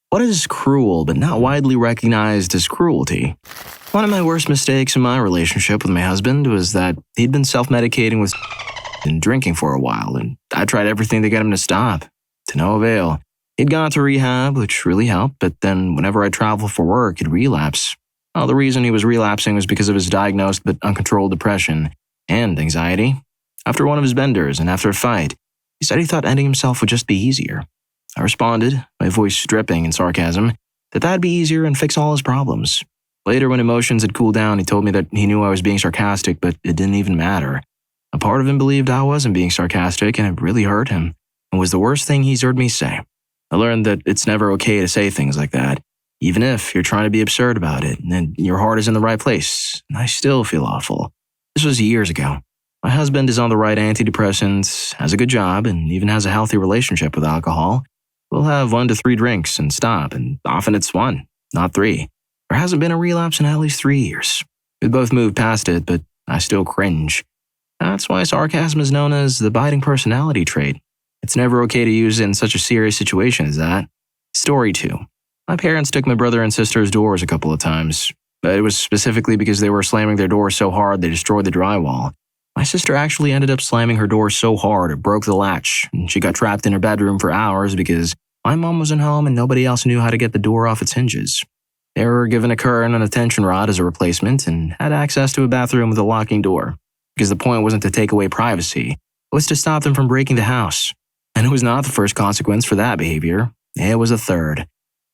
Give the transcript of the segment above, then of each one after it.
What is cruel but not widely recognized as cruelty? One of my worst mistakes in my relationship with my husband was that he'd been self-medicating with and drinking for a while, and I tried everything to get him to stop. To no avail. He'd gone to rehab, which really helped, but then whenever I traveled for work, he'd relapse. Well, the reason he was relapsing was because of his diagnosed but uncontrolled depression and anxiety. After one of his benders and after a fight, he said he thought ending himself would just be easier. I responded, my voice dripping in sarcasm, that that'd be easier and fix all his problems. Later, when emotions had cooled down, he told me that he knew I was being sarcastic, but it didn't even matter. A part of him believed I wasn't being sarcastic, and it really hurt him, and was the worst thing he's heard me say. I learned that it's never okay to say things like that, even if you're trying to be absurd about it, and your heart is in the right place, and I still feel awful. This was years ago. My husband is on the right antidepressants, has a good job, and even has a healthy relationship with alcohol. We'll have 1 to 3 drinks and stop, and often it's 1, not 3. There hasn't been a relapse in at least 3 years. We both moved past it, but I still cringe. That's why sarcasm is known as the biting personality trait. It's never okay to use it in such a serious situation as that. Story 2. My parents took my brother and sister's doors a couple of times, but it was specifically because they were slamming their doors so hard they destroyed the drywall. My sister actually ended up slamming her door so hard it broke the latch, and she got trapped in her bedroom for hours because my mom wasn't home and nobody else knew how to get the door off its hinges. They were given a curtain and a tension rod as a replacement and had access to a bathroom with a locking door, because the point wasn't to take away privacy, it was to stop them from breaking the house. And it was not the first consequence for that behavior, it was a third.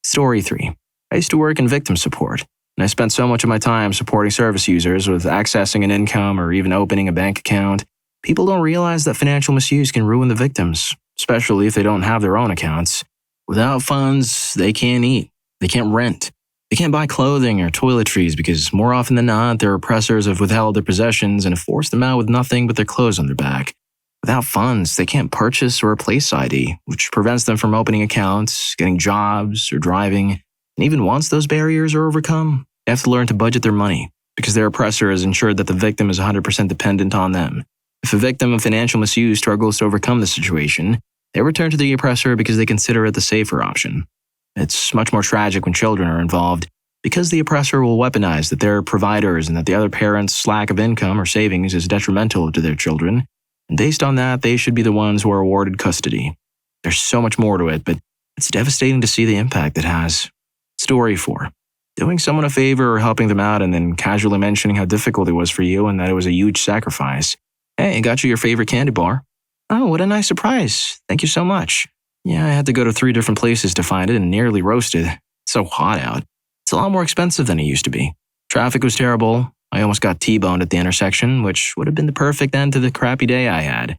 Story 3. I used to work in victim support, and I spent so much of my time supporting service users with accessing an income or even opening a bank account. People don't realize that financial misuse can ruin the victims, especially if they don't have their own accounts. Without funds, they can't eat, they can't rent, they can't buy clothing or toiletries because more often than not, their oppressors have withheld their possessions and have forced them out with nothing but their clothes on their back. Without funds, they can't purchase or replace ID, which prevents them from opening accounts, getting jobs, or driving. And even once those barriers are overcome, they have to learn to budget their money because their oppressor has ensured that the victim is 100% dependent on them. If a victim of financial misuse struggles to overcome the situation, they return to the oppressor because they consider it the safer option. It's much more tragic when children are involved because the oppressor will weaponize that they're providers and that the other parent's lack of income or savings is detrimental to their children. And based on that, they should be the ones who are awarded custody. There's so much more to it, but it's devastating to see the impact it has. Story 4. Doing someone a favor or helping them out and then casually mentioning how difficult it was for you and that it was a huge sacrifice. Hey, I got you your favorite candy bar. Oh, what a nice surprise. Thank you so much. Yeah, I had to go to 3 different places to find it and nearly roasted. It's so hot out. It's a lot more expensive than it used to be. Traffic was terrible. I almost got T-boned at the intersection, which would have been the perfect end to the crappy day I had.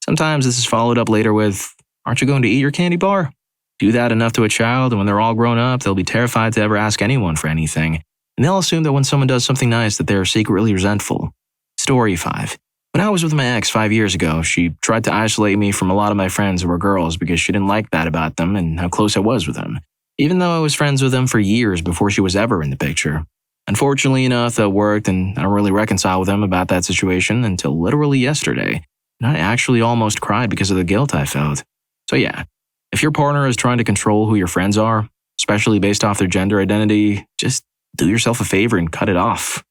Sometimes this is followed up later with, aren't you going to eat your candy bar? Do that enough to a child, and when they're all grown up, they'll be terrified to ever ask anyone for anything, and they'll assume that when someone does something nice that they're secretly resentful. Story 5. When I was with my ex 5 years ago, she tried to isolate me from a lot of my friends who were girls because she didn't like that about them and how close I was with them, even though I was friends with them for years before she was ever in the picture. Unfortunately enough, that worked, and I don't really reconcile with them about that situation until literally yesterday, and I actually almost cried because of the guilt I felt. So yeah, if your partner is trying to control who your friends are, especially based off their gender identity, just do yourself a favor and cut it off.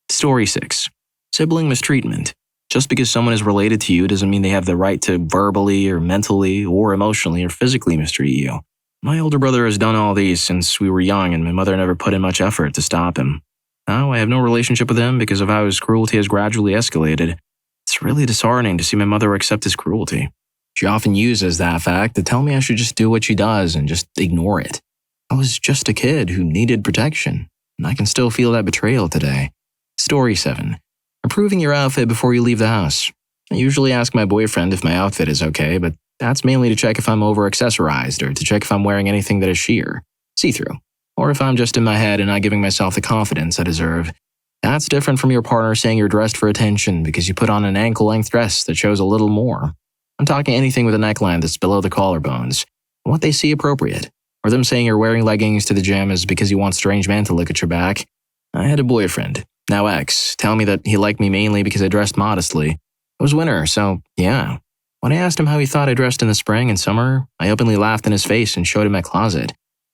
Story 6. Sibling mistreatment. Just because someone is related to you doesn't mean they have the right to verbally or mentally or emotionally or physically mistreat you. My older brother has done all these since we were young, and my mother never put in much effort to stop him. Now I have no relationship with him because of how his cruelty has gradually escalated. It's really disheartening to see my mother accept his cruelty. She often uses that fact to tell me I should just do what she does and just ignore it. I was just a kid who needed protection, and I can still feel that betrayal today. Story 7. Improving your outfit before you leave the house. I usually ask my boyfriend if my outfit is okay, but that's mainly to check if I'm over-accessorized or to check if I'm wearing anything that is sheer, see-through, or if I'm just in my head and not giving myself the confidence I deserve. That's different from your partner saying you're dressed for attention because you put on an ankle-length dress that shows a little more. I'm talking anything with a neckline that's below the collarbones, what they see appropriate, or them saying you're wearing leggings to the gym is because you want strange man to look at your back. I had a boyfriend, now ex, tell me that he liked me mainly because I dressed modestly. It was winter, so yeah. When I asked him how he thought I dressed in the spring and summer, I openly laughed in his face and showed him my closet.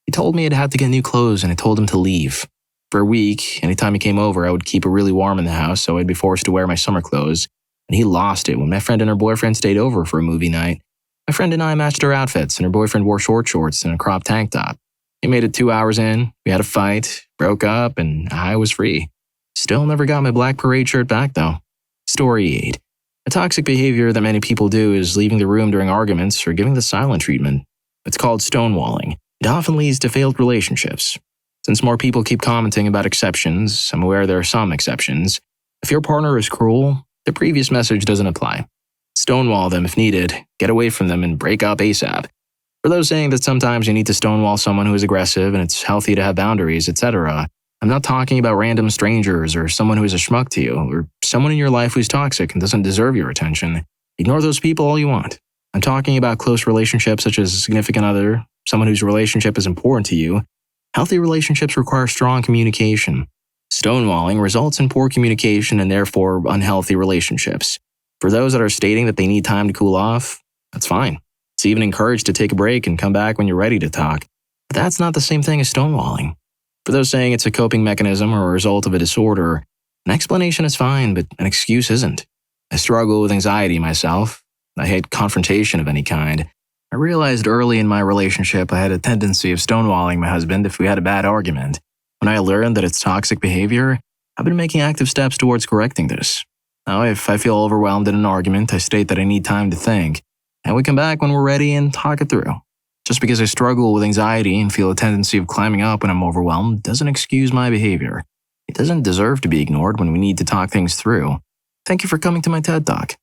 He told me I'd have to get new clothes and I told him to leave. For a week, anytime he came over, I would keep it really warm in the house, so I'd be forced to wear my summer clothes. And he lost it when my friend and her boyfriend stayed over for a movie night. My friend and I matched our outfits, and her boyfriend wore short shorts and a crop tank top. He made it 2 hours in, we had a fight, broke up, and I was free. Still never got my black parade shirt back, though. Story 8. A toxic behavior that many people do is leaving the room during arguments or giving the silent treatment. It's called stonewalling. It often leads to failed relationships. Since more people keep commenting about exceptions, I'm aware there are some exceptions. If your partner is cruel, the previous message doesn't apply. Stonewall them if needed, get away from them, and break up ASAP. For those saying that sometimes you need to stonewall someone who is aggressive and it's healthy to have boundaries, etc., I'm not talking about random strangers or someone who is a schmuck to you or someone in your life who's toxic and doesn't deserve your attention. Ignore those people all you want. I'm talking about close relationships such as a significant other, someone whose relationship is important to you. Healthy relationships require strong communication. Stonewalling results in poor communication and therefore unhealthy relationships. For those that are stating that they need time to cool off, that's fine. It's even encouraged to take a break and come back when you're ready to talk. But that's not the same thing as stonewalling. For those saying it's a coping mechanism or a result of a disorder, an explanation is fine, but an excuse isn't. I struggle with anxiety myself. I hate confrontation of any kind. I realized early in my relationship I had a tendency of stonewalling my husband if we had a bad argument. When I learned that it's toxic behavior, I've been making active steps towards correcting this. Now, if I feel overwhelmed in an argument, I state that I need time to think, and we come back when we're ready and talk it through. Just because I struggle with anxiety and feel a tendency of climbing up when I'm overwhelmed doesn't excuse my behavior. It doesn't deserve to be ignored when we need to talk things through. Thank you for coming to my TED Talk.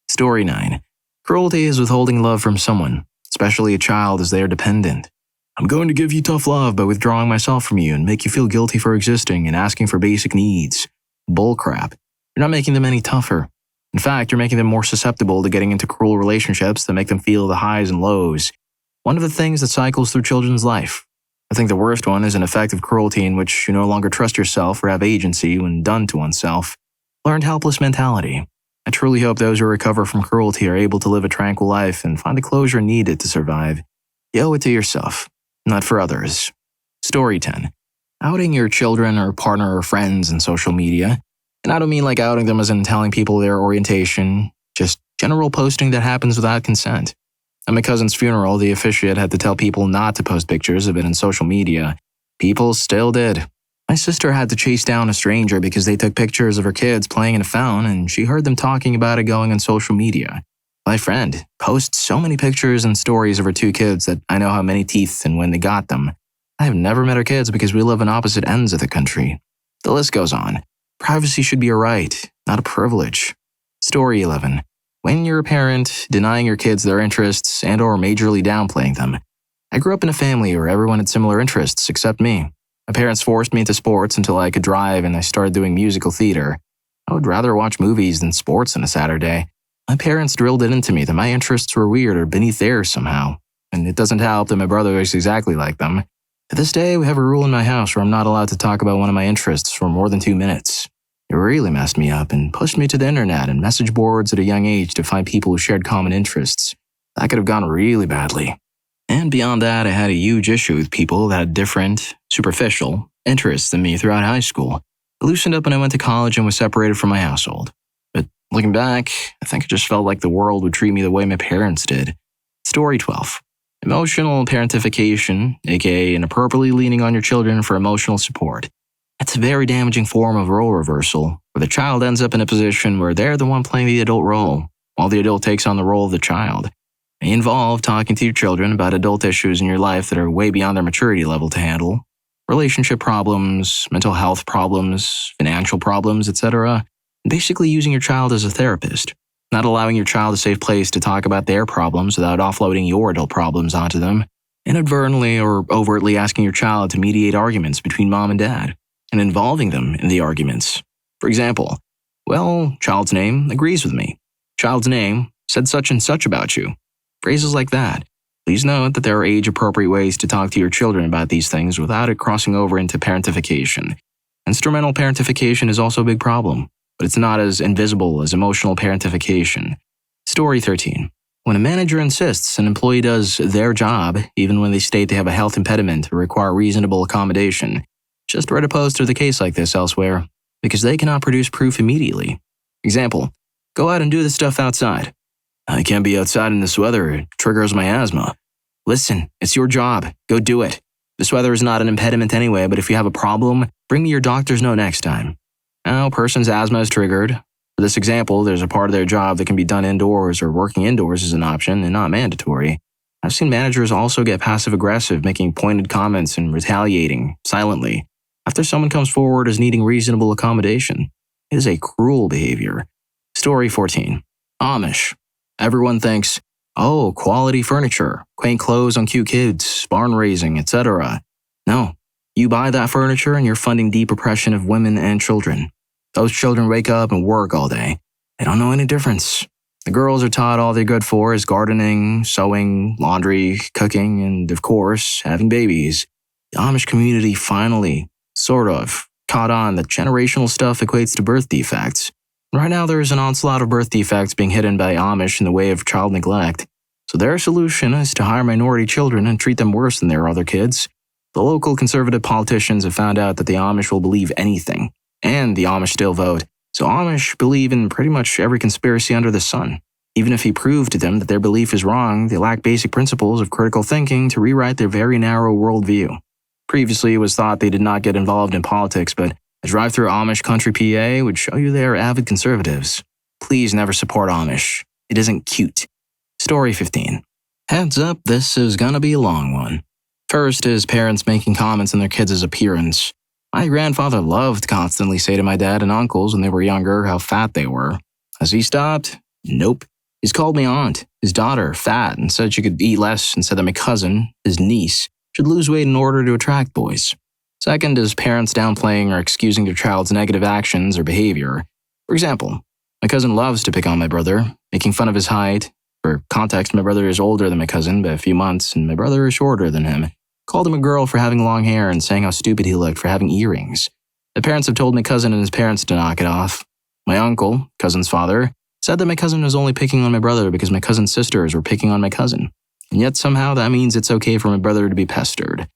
Story 9. Cruelty is withholding love from someone, especially a child, as they are dependent. I'm going to give you tough love by withdrawing myself from you and make you feel guilty for existing and asking for basic needs. Bullcrap. You're not making them any tougher. In fact, you're making them more susceptible to getting into cruel relationships that make them feel the highs and lows. One of the things that cycles through children's life. I think the worst one is an effect of cruelty in which you no longer trust yourself or have agency when done to oneself. Learned helpless mentality. I truly hope those who recover from cruelty are able to live a tranquil life and find the closure needed to survive. You owe it to yourself, not for others. Story 10. Outing your children or partner or friends in social media. And I don't mean like outing them as in telling people their orientation, just general posting that happens without consent. At my cousin's funeral, the officiant had to tell people not to post pictures of it in social media. People still did. My sister had to chase down a stranger because they took pictures of her kids playing in a fountain and she heard them talking about it going on social media. My friend posts so many pictures and stories of her 2 kids that I know how many teeth and when they got them. I have never met her kids because we live on opposite ends of the country. The list goes on. Privacy should be a right, not a privilege. Story 11. When you're a parent, denying your kids their interests and or majorly downplaying them. I grew up in a family where everyone had similar interests except me. My parents forced me into sports until I could drive and I started doing musical theater. I would rather watch movies than sports on a Saturday. My parents drilled it into me that my interests were weird or beneath theirs somehow. And it doesn't help that my brother is exactly like them. To this day, we have a rule in my house where I'm not allowed to talk about one of my interests for more than 2 minutes. It really messed me up and pushed me to the internet and message boards at a young age to find people who shared common interests. That could have gone really badly. And beyond that, I had a huge issue with people that had different, superficial interests than me throughout high school. It loosened up when I went to college and was separated from my household. But looking back, I think it just felt like the world would treat me the way my parents did. Story 12. Emotional parentification, aka inappropriately leaning on your children for emotional support. It's a very damaging form of role reversal, where the child ends up in a position where they're the one playing the adult role, while the adult takes on the role of the child. It may involve talking to your children about adult issues in your life that are way beyond their maturity level to handle. Relationship problems, mental health problems, financial problems, etc. Basically using your child as a therapist. Not allowing your child a safe place to talk about their problems without offloading your adult problems onto them. Inadvertently or overtly asking your child to mediate arguments between mom and dad, and involving them in the arguments. For example, well, child's name agrees with me. Child's name said such and such about you. Phrases like that. Please note that there are age-appropriate ways to talk to your children about these things without it crossing over into parentification. Instrumental parentification is also a big problem, but it's not as invisible as emotional parentification. Story 13. When a manager insists an employee does their job, even when they state they have a health impediment or require reasonable accommodation, just read a post or the case like this elsewhere, because they cannot produce proof immediately. Example, go out and do the stuff outside. I can't be outside in this weather, it triggers my asthma. Listen, it's your job, go do it. This weather is not an impediment anyway, but if you have a problem, bring me your doctor's note next time. Now, person's asthma is triggered. For this example, there's a part of their job that can be done indoors, or working indoors is an option and not mandatory. I've seen managers also get passive-aggressive, making pointed comments and retaliating, silently, after someone comes forward as needing reasonable accommodation. It is a cruel behavior. Story 14. Amish. Everyone thinks, oh, quality furniture, quaint clothes on cute kids, barn raising, etc. No, you buy that furniture and you're funding deep oppression of women and children. Those children wake up and work all day. They don't know any difference. The girls are taught all they're good for is gardening, sewing, laundry, cooking, and, of course, having babies. The Amish community finally, sort of, caught on that generational stuff equates to birth defects. Right now, there is an onslaught of birth defects being hidden by Amish in the way of child neglect. So their solution is to hire minority children and treat them worse than their other kids. The local conservative politicians have found out that the Amish will believe anything. And the Amish still vote. So Amish believe in pretty much every conspiracy under the sun. Even if he proved to them that their belief is wrong, they lack basic principles of critical thinking to rewrite their very narrow worldview. Previously, it was thought they did not get involved in politics, but a drive through Amish country PA would show you they are avid conservatives. Please never support Amish. It isn't cute. Story 15. Heads up, this is gonna be a long one. First is parents making comments on their kids' appearance. My grandfather loved to constantly say to my dad and uncles when they were younger how fat they were. Has he stopped? Nope. He's called me aunt, his daughter, fat, and said she could eat less, and said that my cousin, his niece, should lose weight in order to attract boys. Second is parents downplaying or excusing their child's negative actions or behavior. For example, my cousin loves to pick on my brother, making fun of his height. For context, my brother is older than my cousin by a few months, and my brother is shorter than him. Called him a girl for having long hair and saying how stupid he looked for having earrings. The parents have told my cousin and his parents to knock it off. My uncle, cousin's father, said that my cousin was only picking on my brother because my cousin's sisters were picking on my cousin. And yet somehow that means it's okay for my brother to be pestered.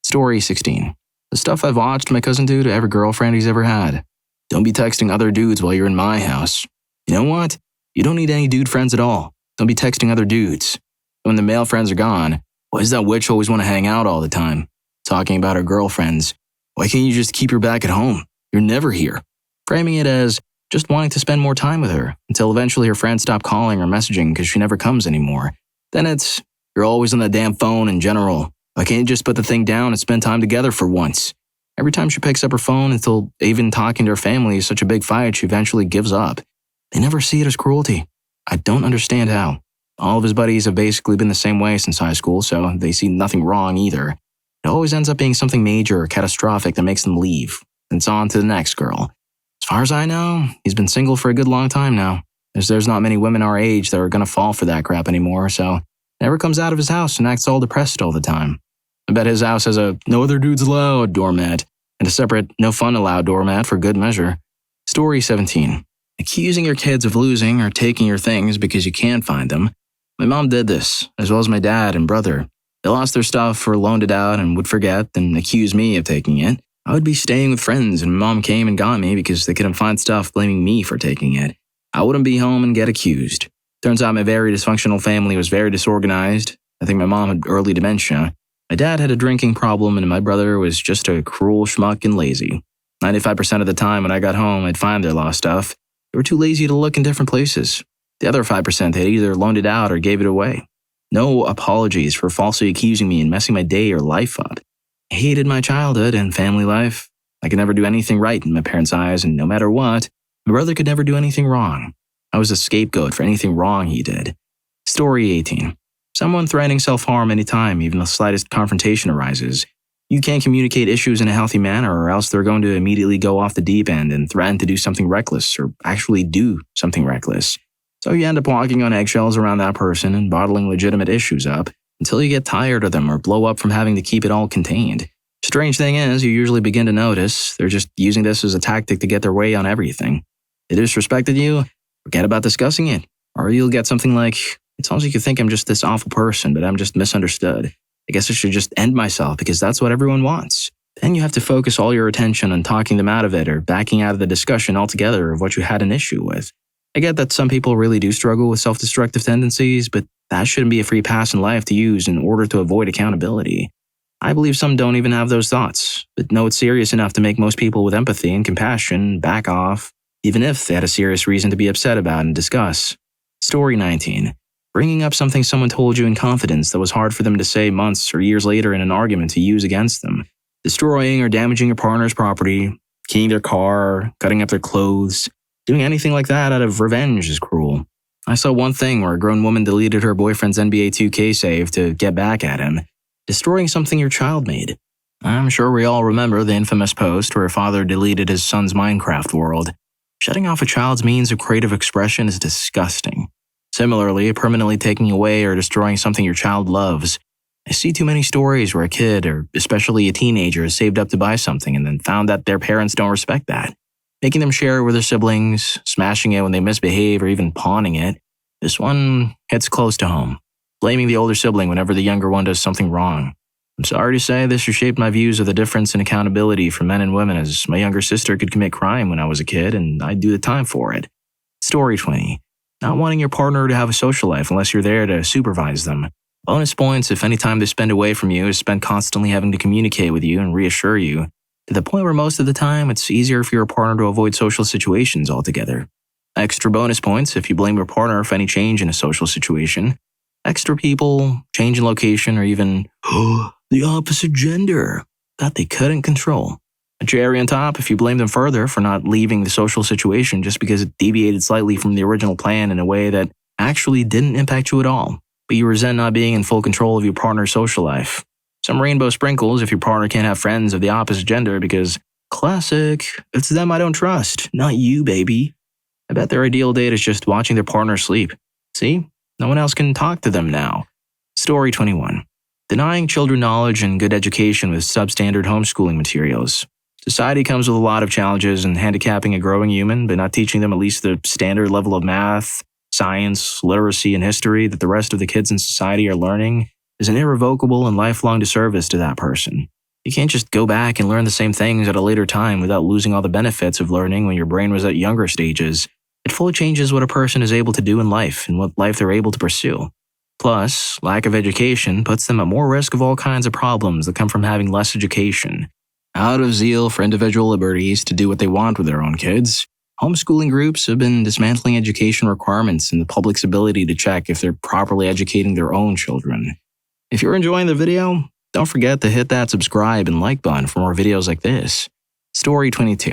Story 16. The stuff I've watched my cousin do to every girlfriend he's ever had. Don't be texting other dudes while you're in my house. You know what? You don't need any dude friends at all. Don't be texting other dudes. When the male friends are gone, why does that witch always want to hang out all the time? Talking about her girlfriends. Why can't you just keep her back at home? You're never here. Framing it as just wanting to spend more time with her until eventually her friends stop calling or messaging because she never comes anymore. Then it's, you're always on that damn phone in general. Why can't you just put the thing down and spend time together for once? Every time she picks up her phone until even talking to her family is such a big fight, she eventually gives up. They never see it as cruelty. I don't understand how. All of his buddies have basically been the same way since high school, so they see nothing wrong either. It always ends up being something major or catastrophic that makes them leave. And it's on to the next girl. As far as I know, he's been single for a good long time now. There's not many women our age that are going to fall for that crap anymore, so never comes out of his house and acts all depressed all the time. I bet his house has a no other dudes allowed doormat and a separate no fun allowed doormat for good measure. Story 17. Accusing your kids of losing or taking your things because you can't find them. My mom did this, as well as my dad and brother. They lost their stuff or loaned it out and would forget and accuse me of taking it. I would be staying with friends and mom came and got me because they couldn't find stuff blaming me for taking it. I wouldn't be home and get accused. Turns out my very dysfunctional family was very disorganized. I think my mom had early dementia. My dad had a drinking problem and my brother was just a cruel schmuck and lazy. 95% of the time when I got home, I'd find their lost stuff. They were too lazy to look in different places. The other 5% had either loaned it out or gave it away. No apologies for falsely accusing me and messing my day or life up. I hated my childhood and family life. I could never do anything right in my parents' eyes, and no matter what, my brother could never do anything wrong. I was a scapegoat for anything wrong he did. Story 18. Someone threatening self-harm anytime even the slightest confrontation arises. You can't communicate issues in a healthy manner or else they're going to immediately go off the deep end and threaten to do something reckless or actually do something reckless. So you end up walking on eggshells around that person and bottling legitimate issues up until you get tired of them or blow up from having to keep it all contained. Strange thing is, you usually begin to notice they're just using this as a tactic to get their way on everything. They disrespected you, forget about discussing it. Or you'll get something like, It sounds like you think I'm just this awful person, but I'm just misunderstood. I guess I should just end myself because that's what everyone wants. Then you have to focus all your attention on talking them out of it or backing out of the discussion altogether of what you had an issue with. I get that some people really do struggle with self-destructive tendencies, but that shouldn't be a free pass in life to use in order to avoid accountability. I believe some don't even have those thoughts, but know it's serious enough to make most people with empathy and compassion back off, even if they had a serious reason to be upset about and discuss. Story 19. Bringing up something someone told you in confidence that was hard for them to say months or years later in an argument to use against them. Destroying or damaging your partner's property, keying their car, cutting up their clothes. Doing anything like that out of revenge is cruel. I saw one thing where a grown woman deleted her boyfriend's NBA 2K save to get back at him. Destroying something your child made. I'm sure we all remember the infamous post where a father deleted his son's Minecraft world. Shutting off a child's means of creative expression is disgusting. Similarly, permanently taking away or destroying something your child loves. I see too many stories where a kid, or especially a teenager, is saved up to buy something and then found that their parents don't respect that. Making them share it with their siblings, smashing it when they misbehave, or even pawning it. This one hits close to home. Blaming the older sibling whenever the younger one does something wrong. I'm sorry to say this reshaped my views of the difference in accountability for men and women, as my younger sister could commit crime when I was a kid and I'd do the time for it. Story 20. Not wanting your partner to have a social life unless you're there to supervise them. Bonus points if any time they spend away from you is spent constantly having to communicate with you and reassure you, to the point where most of the time it's easier for your partner to avoid social situations altogether. Extra bonus points if you blame your partner for any change in a social situation. Extra people, change in location, or even the opposite gender that they couldn't control. A cherry on top if you blame them further for not leaving the social situation just because it deviated slightly from the original plan in a way that actually didn't impact you at all, but you resent not being in full control of your partner's social life. Some rainbow sprinkles if your partner can't have friends of the opposite gender because, classic, it's them I don't trust, not you, baby. I bet their ideal date is just watching their partner sleep. See? No one else can talk to them now. Story 21. Denying children knowledge and good education with substandard homeschooling materials. Society comes with a lot of challenges in handicapping a growing human, but not teaching them at least the standard level of math, science, literacy, and history that the rest of the kids in society are learning is an irrevocable and lifelong disservice to that person. You can't just go back and learn the same things at a later time without losing all the benefits of learning when your brain was at younger stages. It fully changes what a person is able to do in life and what life they're able to pursue. Plus, lack of education puts them at more risk of all kinds of problems that come from having less education. Out of zeal for individual liberties to do what they want with their own kids, homeschooling groups have been dismantling education requirements and the public's ability to check if they're properly educating their own children. If you're enjoying the video, don't forget to hit that subscribe and like button for more videos like this. Story 22.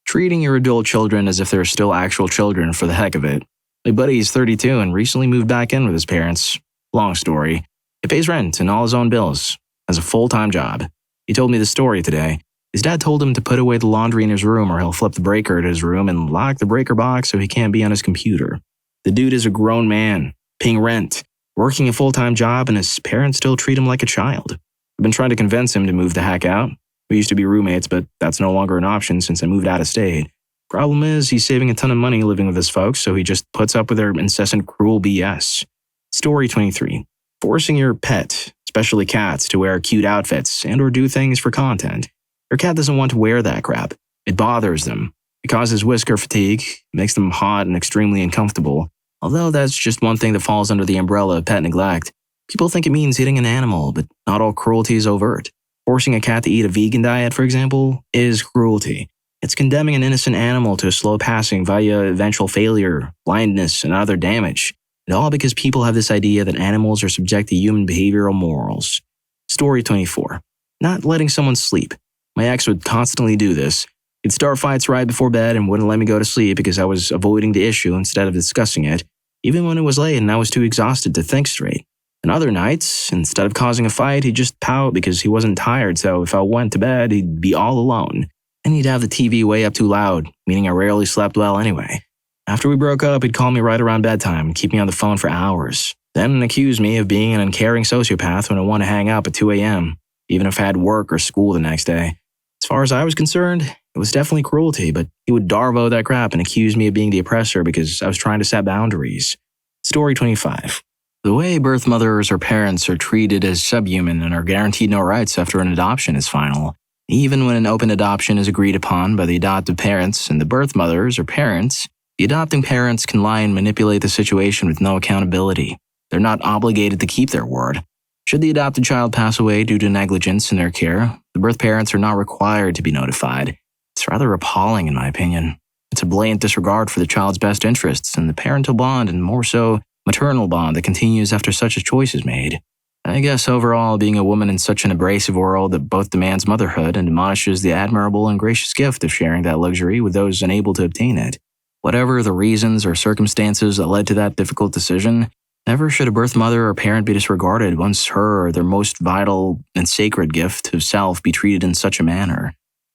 Treating your adult children as if they're still actual children for the heck of it. My buddy is 32 and recently moved back in with his parents. Long story. He pays rent and all his own bills. Has a full-time job. He told me the story today. His dad told him to put away the laundry in his room or he'll flip the breaker at his room and lock the breaker box so he can't be on his computer. The dude is a grown man, paying rent, working a full-time job, and his parents still treat him like a child. I've been trying to convince him to move the heck out. We used to be roommates, but that's no longer an option since I moved out of state. Problem is, he's saving a ton of money living with his folks, so he just puts up with their incessant cruel BS. Story 23. Forcing your pet, especially cats, to wear cute outfits and or do things for content. Your cat doesn't want to wear that crap. It bothers them. It causes whisker fatigue, makes them hot and extremely uncomfortable. Although that's just one thing that falls under the umbrella of pet neglect. People think it means hitting an animal, but not all cruelty is overt. Forcing a cat to eat a vegan diet, for example, is cruelty. It's condemning an innocent animal to a slow passing via eventual failure, blindness, and other damage. And all because people have this idea that animals are subject to human behavioral morals. Story 24. Not letting someone sleep. My ex would constantly do this. He'd start fights right before bed and wouldn't let me go to sleep because I was avoiding the issue instead of discussing it, even when it was late and I was too exhausted to think straight. And other nights, instead of causing a fight, he'd just pout because he wasn't tired, so if I went to bed, he'd be all alone. And he'd have the TV way up too loud, meaning I rarely slept well anyway. After we broke up, he'd call me right around bedtime and keep me on the phone for hours. Then accuse me of being an uncaring sociopath when I want to hang up at 2 a.m., even if I had work or school the next day. As far as I was concerned, it was definitely cruelty, but he would darvo that crap and accuse me of being the oppressor because I was trying to set boundaries. Story 25. The way birth mothers or parents are treated as subhuman and are guaranteed no rights after an adoption is final. Even when an open adoption is agreed upon by the adoptive parents and the birth mothers or parents, the adopting parents can lie and manipulate the situation with no accountability. They're not obligated to keep their word. Should the adopted child pass away due to negligence in their care, the birth parents are not required to be notified. It's rather appalling, in my opinion. It's a blatant disregard for the child's best interests and the parental bond, and more so, maternal bond that continues after such a choice is made. I guess overall, being a woman in such an abrasive world that both demands motherhood and admonishes the admirable and gracious gift of sharing that luxury with those unable to obtain it. Whatever the reasons or circumstances that led to that difficult decision, never should a birth mother or parent be disregarded once her or their most vital and sacred gift of self be treated in such a manner.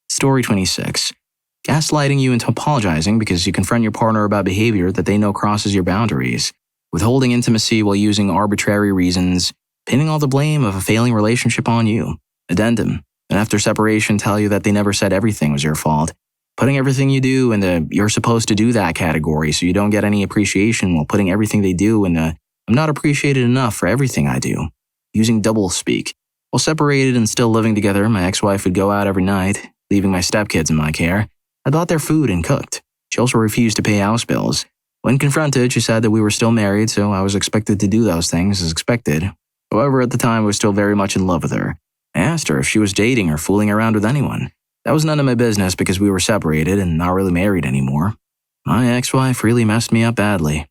Story 26. Gaslighting you into apologizing because you confront your partner about behavior that they know crosses your boundaries. Withholding intimacy while using arbitrary reasons. Pinning all the blame of a failing relationship on you. Addendum. And after separation tell you that they never said everything was your fault. Putting everything you do in the "you're supposed to do that" category so you don't get any appreciation while putting everything they do in the "I'm not appreciated enough for everything I do." Using double speak. While separated and still living together, my ex-wife would go out every night, leaving my stepkids in my care. I bought their food and cooked. She also refused to pay house bills. When confronted, she said that we were still married, so I was expected to do those things as expected. However, at the time, I was still very much in love with her. I asked her if she was dating or fooling around with anyone. That was none of my business because we were separated and not really married anymore. My ex-wife really messed me up badly.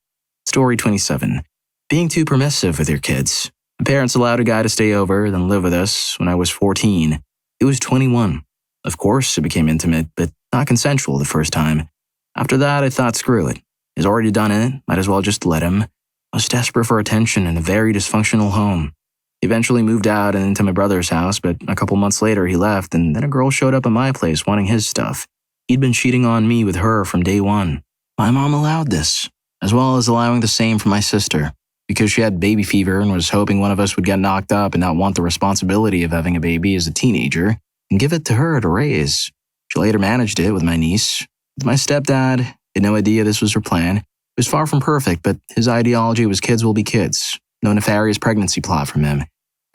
Story 27. Being too permissive with your kids. My parents allowed a guy to stay over, then live with us when I was 14. He was 21. Of course, it became intimate, but not consensual the first time. After that, I thought, screw it. He's already done it, might as well just let him. I was desperate for attention in a very dysfunctional home. He eventually moved out and into my brother's house, but a couple months later he left, and then a girl showed up at my place wanting his stuff. He'd been cheating on me with her from day one. My mom allowed this, as well as allowing the same for my sister, because she had baby fever and was hoping one of us would get knocked up and not want the responsibility of having a baby as a teenager, and give it to her to raise. She later managed it with my niece. With my stepdad, had no idea this was her plan. It was far from perfect, but his ideology was kids will be kids. No nefarious pregnancy plot from him.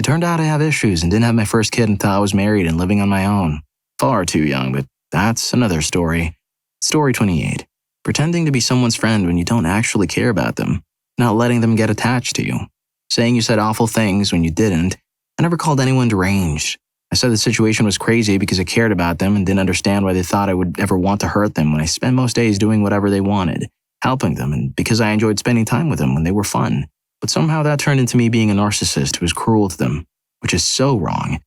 It turned out I have issues and didn't have my first kid until I was married and living on my own. Far too young, but that's another story. Story 28. Pretending to be someone's friend when you don't actually care about them. Not letting them get attached to you. Saying you said awful things when you didn't. I never called anyone deranged. I said the situation was crazy because I cared about them and didn't understand why they thought I would ever want to hurt them when I spent most days doing whatever they wanted, helping them, and because I enjoyed spending time with them when they were fun. But somehow that turned into me being a narcissist who was cruel to them, which is so wrong.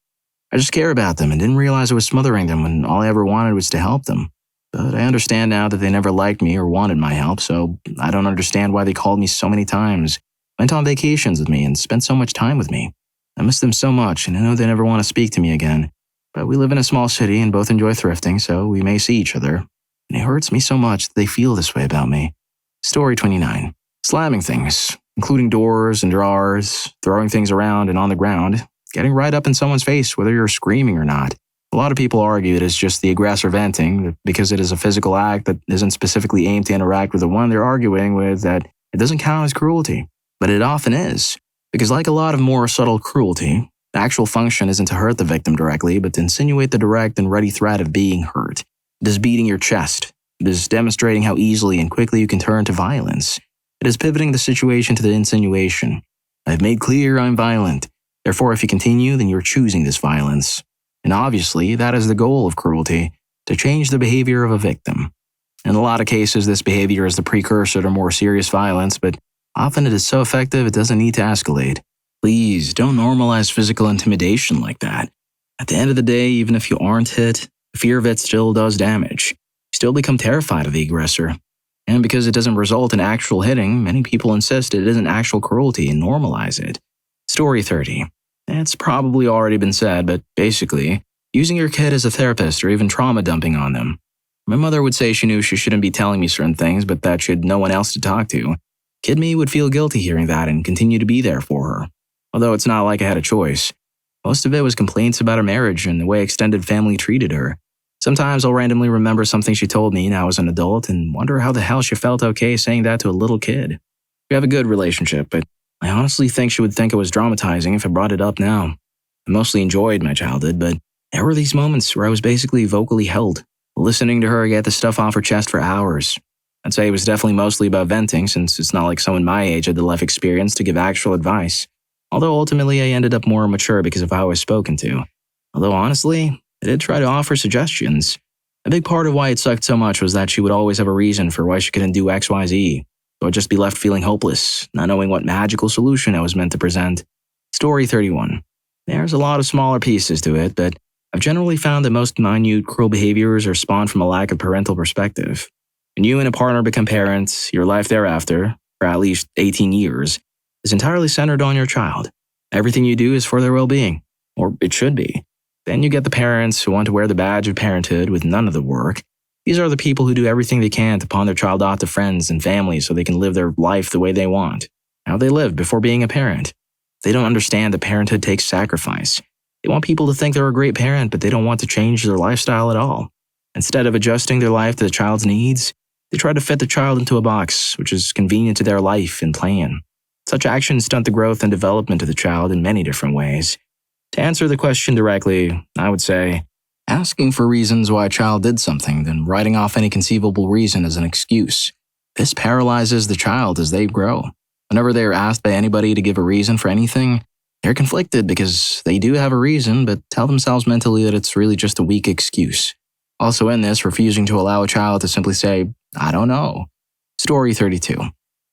I just care about them and didn't realize I was smothering them when all I ever wanted was to help them. But I understand now that they never liked me or wanted my help, so I don't understand why they called me so many times, went on vacations with me, and spent so much time with me. I miss them so much, and I know they never want to speak to me again. But we live in a small city and both enjoy thrifting, so we may see each other. And it hurts me so much that they feel this way about me. Story 29. Slamming things, including doors and drawers, throwing things around and on the ground, getting right up in someone's face whether you're screaming or not. A lot of people argue it is just the aggressor venting because it is a physical act that isn't specifically aimed to interact with the one they're arguing with, that it doesn't count as cruelty. But it often is. Because like a lot of more subtle cruelty, the actual function isn't to hurt the victim directly, but to insinuate the direct and ready threat of being hurt. It is beating your chest. It is demonstrating how easily and quickly you can turn to violence. It is pivoting the situation to the insinuation. I've made clear I'm violent. Therefore, if you continue, then you're choosing this violence. And obviously, that is the goal of cruelty, to change the behavior of a victim. In a lot of cases, this behavior is the precursor to more serious violence, but often it is so effective it doesn't need to escalate. Please don't normalize physical intimidation like that. At the end of the day, even if you aren't hit, the fear of it still does damage. You still become terrified of the aggressor. And because it doesn't result in actual hitting, many people insist it isn't actual cruelty and normalize it. Story 30. It's probably already been said, but basically, using your kid as a therapist or even trauma dumping on them. My mother would say she knew she shouldn't be telling me certain things, but that she had no one else to talk to. Kid me would feel guilty hearing that and continue to be there for her. Although it's not like I had a choice. Most of it was complaints about her marriage and the way extended family treated her. Sometimes I'll randomly remember something she told me now as an adult and wonder how the hell she felt okay saying that to a little kid. We have a good relationship, but I honestly think she would think I was dramatizing if I brought it up now. I mostly enjoyed my childhood, but there were these moments where I was basically vocally held, listening to her get the stuff off her chest for hours. I'd say it was definitely mostly about venting, since it's not like someone my age had the life experience to give actual advice. Although ultimately I ended up more mature because of how I was spoken to. Although honestly, I did try to offer suggestions. A big part of why it sucked so much was that she would always have a reason for why she couldn't do XYZ. So I'd just be left feeling hopeless, not knowing what magical solution I was meant to present. Story 31. There's a lot of smaller pieces to it, but I've generally found that most minute cruel behaviors are spawned from a lack of parental perspective. When you and a partner become parents, your life thereafter, for at least 18 years, is entirely centered on your child. Everything you do is for their well-being, or it should be. Then you get the parents who want to wear the badge of parenthood with none of the work. These are the people who do everything they can to pawn their child off to friends and family so they can live their life the way they want, how they lived before being a parent. They don't understand that parenthood takes sacrifice. They want people to think they're a great parent, but they don't want to change their lifestyle at all. Instead of adjusting their life to the child's needs, they try to fit the child into a box, which is convenient to their life and plan. Such actions stunt the growth and development of the child in many different ways. To answer the question directly, I would say, asking for reasons why a child did something, then writing off any conceivable reason as an excuse. This paralyzes the child as they grow. Whenever they are asked by anybody to give a reason for anything, they're conflicted because they do have a reason, but tell themselves mentally that it's really just a weak excuse. Also in this, refusing to allow a child to simply say, I don't know. Story 32.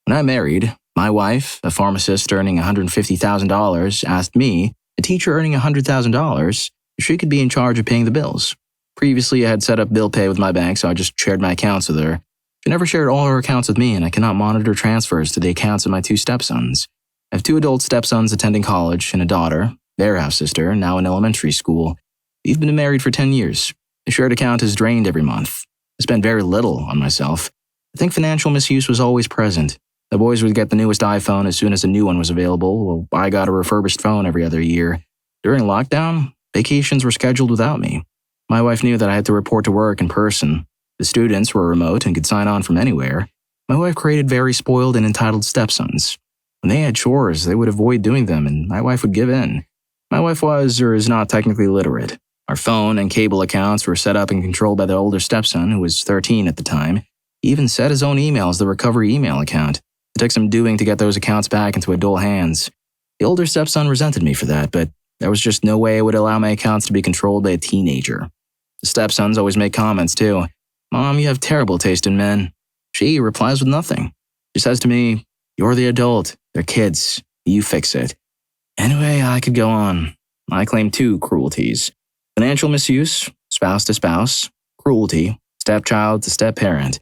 When I married, my wife, a pharmacist earning $150,000, asked me, a teacher earning $100,000, if she could be in charge of paying the bills. Previously, I had set up bill pay with my bank, so I just shared my accounts with her. She never shared all her accounts with me, and I cannot monitor transfers to the accounts of my two stepsons. I have two adult stepsons attending college and a daughter, their half-sister, now in elementary school. We've been married for 10 years. The shared account is drained every month. I spend very little on myself. I think financial misuse was always present. The boys would get the newest iPhone as soon as a new one was available, while I got a refurbished phone every other year. During lockdown, vacations were scheduled without me. My wife knew that I had to report to work in person. The students were remote and could sign on from anywhere. My wife created very spoiled and entitled stepsons. When they had chores, they would avoid doing them, and my wife would give in. My wife was or is not technically literate. Our phone and cable accounts were set up and controlled by the older stepson, who was 13 at the time. He even set his own email as the recovery email account. It took some doing to get those accounts back into adult hands. The older stepson resented me for that, but there was just no way I would allow my accounts to be controlled by a teenager. The stepsons always make comments too. Mom, you have terrible taste in men. She replies with nothing. She says to me, you're the adult, they're kids, you fix it. Anyway, I could go on. I claim 2 cruelties. Financial misuse, spouse to spouse, cruelty, stepchild to step-parent.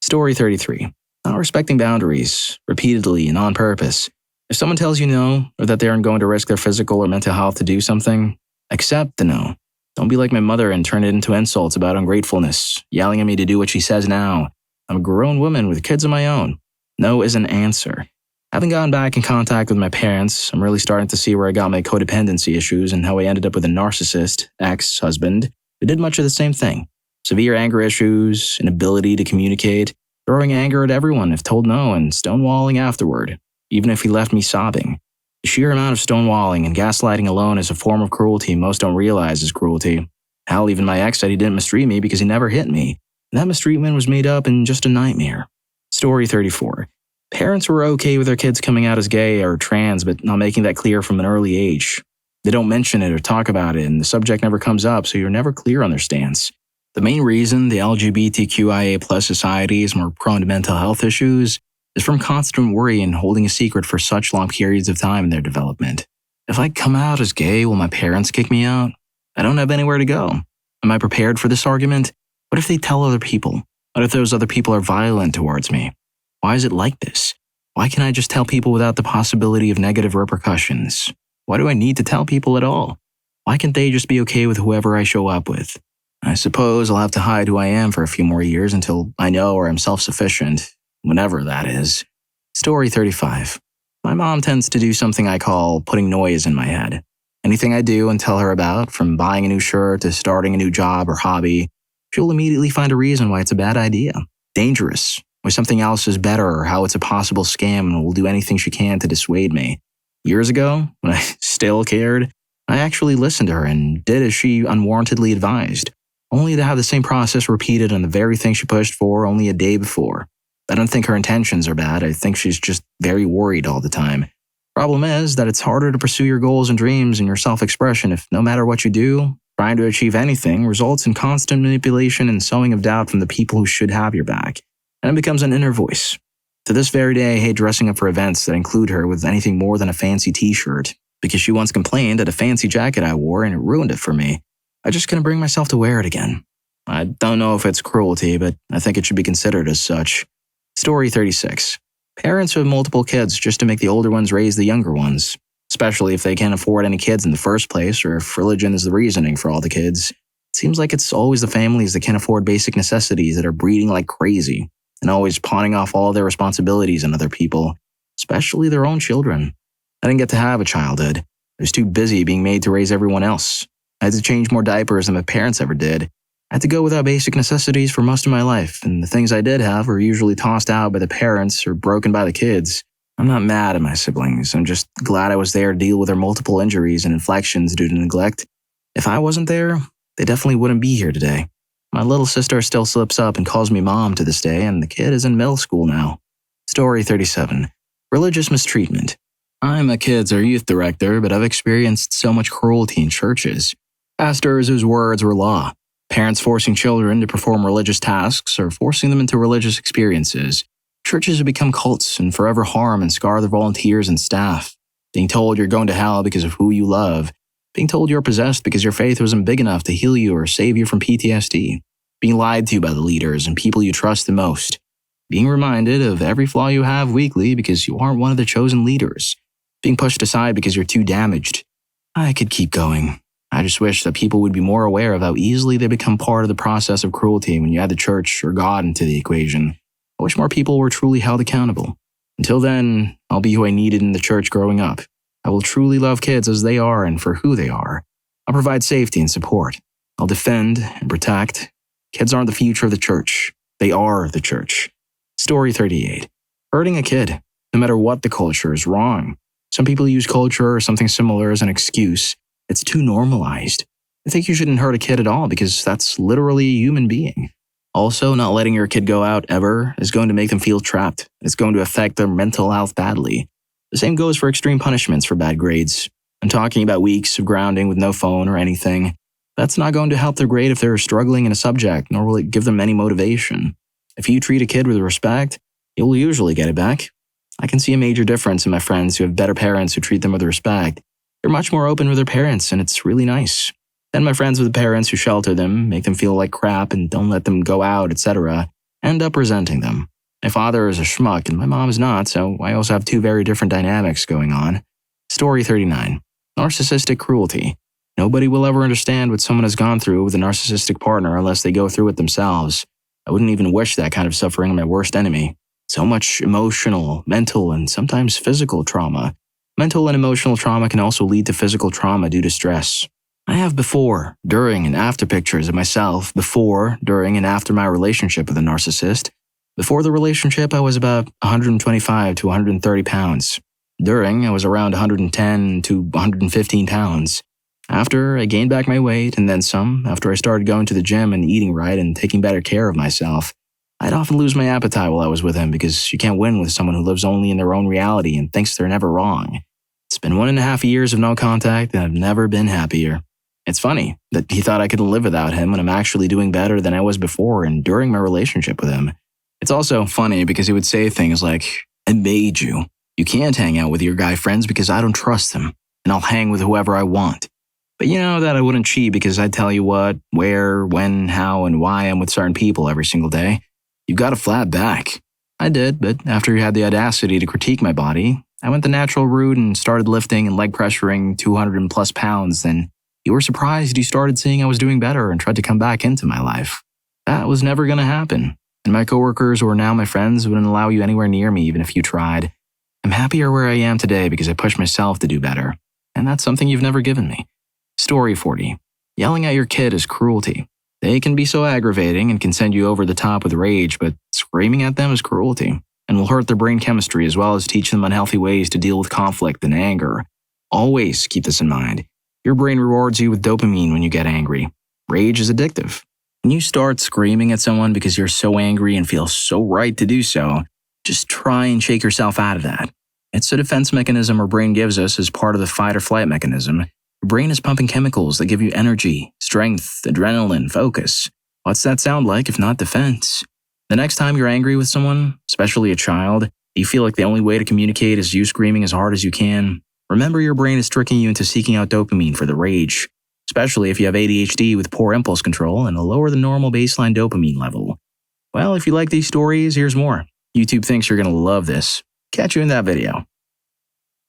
Story 33. Not respecting boundaries, repeatedly and on purpose. If someone tells you no, or that they aren't going to risk their physical or mental health to do something, accept the no. Don't be like my mother and turn it into insults about ungratefulness, yelling at me to do what she says now. I'm a grown woman with kids of my own. No is an answer. Having gotten back in contact with my parents, I'm really starting to see where I got my codependency issues and how I ended up with a narcissist, ex-husband, who did much of the same thing. Severe anger issues, inability to communicate, throwing anger at everyone if told no, and stonewalling afterward, even if he left me sobbing. The sheer amount of stonewalling and gaslighting alone is a form of cruelty most don't realize is cruelty. Hell, even my ex said he didn't mistreat me because he never hit me. And that mistreatment was made up in just a nightmare. Story 34. Parents were okay with their kids coming out as gay or trans, but not making that clear from an early age. They don't mention it or talk about it, and the subject never comes up, so you're never clear on their stance. The main reason the LGBTQIA+ society is more prone to mental health issues is from constant worry and holding a secret for such long periods of time in their development. If I come out as gay, will my parents kick me out? I don't have anywhere to go. Am I prepared for this argument? What if they tell other people? What if those other people are violent towards me? Why is it like this? Why can't I just tell people without the possibility of negative repercussions? Why do I need to tell people at all? Why can't they just be okay with whoever I show up with? I suppose I'll have to hide who I am for a few more years until I know or am self-sufficient, whenever that is. Story 35. My mom tends to do something I call putting noise in my head. Anything I do and tell her about, from buying a new shirt to starting a new job or hobby, she'll immediately find a reason why it's a bad idea, dangerous, or something else is better, or how it's a possible scam and will do anything she can to dissuade me. Years ago, when I still cared, I actually listened to her and did as she unwarrantedly advised, only to have the same process repeated on the very thing she pushed for only a day before. I don't think her intentions are bad. I think she's just very worried all the time. Problem is that it's harder to pursue your goals and dreams and your self-expression if no matter what you do, trying to achieve anything results in constant manipulation and sowing of doubt from the people who should have your back, and it becomes an inner voice. To this very day, I hate dressing up for events that include her with anything more than a fancy t-shirt, because she once complained at a fancy jacket I wore and it ruined it for me. I just couldn't bring myself to wear it again. I don't know if it's cruelty, but I think it should be considered as such. Story 36. Parents who have multiple kids just to make the older ones raise the younger ones, especially if they can't afford any kids in the first place or if religion is the reasoning for all the kids. It seems like it's always the families that can't afford basic necessities that are breeding like crazy and always pawning off all their responsibilities on other people, especially their own children. I didn't get to have a childhood. I was too busy being made to raise everyone else. I had to change more diapers than my parents ever did. I had to go without basic necessities for most of my life, and the things I did have were usually tossed out by the parents or broken by the kids. I'm not mad at my siblings. I'm just glad I was there to deal with their multiple injuries and inflections due to neglect. If I wasn't there, they definitely wouldn't be here today. My little sister still slips up and calls me mom to this day, and the kid is in middle school now. Story 37. Religious mistreatment. I'm a kids or youth director, but I've experienced so much cruelty in churches. Pastors whose words were law. Parents forcing children to perform religious tasks or forcing them into religious experiences. Churches have become cults and forever harm and scar their volunteers and staff. Being told you're going to hell because of who you love. Being told you're possessed because your faith wasn't big enough to heal you or save you from PTSD. Being lied to by the leaders and people you trust the most. Being reminded of every flaw you have weekly because you aren't one of the chosen leaders. Being pushed aside because you're too damaged. I could keep going. I just wish that people would be more aware of how easily they become part of the process of cruelty when you add the church or God into the equation. I wish more people were truly held accountable. Until then, I'll be who I needed in the church growing up. I will truly love kids as they are and for who they are. I'll provide safety and support. I'll defend and protect. Kids aren't the future of the church. They are the church. Story 38. Hurting a kid, no matter what the culture, is wrong. Some people use culture or something similar as an excuse. It's too normalized. I think you shouldn't hurt a kid at all because that's literally a human being. Also, not letting your kid go out ever is going to make them feel trapped. It's going to affect their mental health badly. The same goes for extreme punishments for bad grades. I'm talking about weeks of grounding with no phone or anything. That's not going to help their grade if they're struggling in a subject, nor will it give them any motivation. If you treat a kid with respect, you'll usually get it back. I can see a major difference in my friends who have better parents who treat them with respect. They're much more open with their parents, and it's really nice. Then my friends with parents who shelter them, make them feel like crap and don't let them go out, etc., end up resenting them. My father is a schmuck and my mom is not, so I also have two very different dynamics going on. Story 39. Narcissistic cruelty. Nobody will ever understand what someone has gone through with a narcissistic partner unless they go through it themselves. I wouldn't even wish that kind of suffering on my worst enemy. So much emotional, mental, and sometimes physical trauma. Mental and emotional trauma can also lead to physical trauma due to stress. I have before, during, and after pictures of myself before, during, and after my relationship with a narcissist. Before the relationship, I was about 125 to 130 pounds. During, I was around 110 to 115 pounds. After, I gained back my weight and then some after I started going to the gym and eating right and taking better care of myself. I'd often lose my appetite while I was with him because you can't win with someone who lives only in their own reality and thinks they're never wrong. It's been 1.5 years of no contact and I've never been happier. It's funny that he thought I could live without him when I'm actually doing better than I was before and during my relationship with him. It's also funny because he would say things like, "I made you. You can't hang out with your guy friends because I don't trust them, and I'll hang with whoever I want." But you know that I wouldn't cheat because I'd tell you what, where, when, how, and why I'm with certain people every single day. You've got a flat back. I did, but after he had the audacity to critique my body, I went the natural route and started lifting and leg pressuring 200 plus pounds. Then you were surprised you started seeing I was doing better and tried to come back into my life. That was never going to happen. And my coworkers, who are now my friends, wouldn't allow you anywhere near me even if you tried. I'm happier where I am today because I pushed myself to do better. And that's something you've never given me. Story 40. Yelling at your kid is cruelty. They can be so aggravating and can send you over the top with rage, but it's screaming at them is cruelty and will hurt their brain chemistry as well as teach them unhealthy ways to deal with conflict and anger. Always keep this in mind. Your brain rewards you with dopamine when you get angry. Rage is addictive. When you start screaming at someone because you're so angry and feel so right to do so, just try and shake yourself out of that. It's a defense mechanism our brain gives us as part of the fight or flight mechanism. Your brain is pumping chemicals that give you energy, strength, adrenaline, focus. What's that sound like if not defense? The next time you're angry with someone, especially a child, you feel like the only way to communicate is you screaming as hard as you can, remember your brain is tricking you into seeking out dopamine for the rage, especially if you have ADHD with poor impulse control and a lower than normal baseline dopamine level. Well, if you like these stories, here's more. YouTube thinks you're going to love this. Catch you in that video.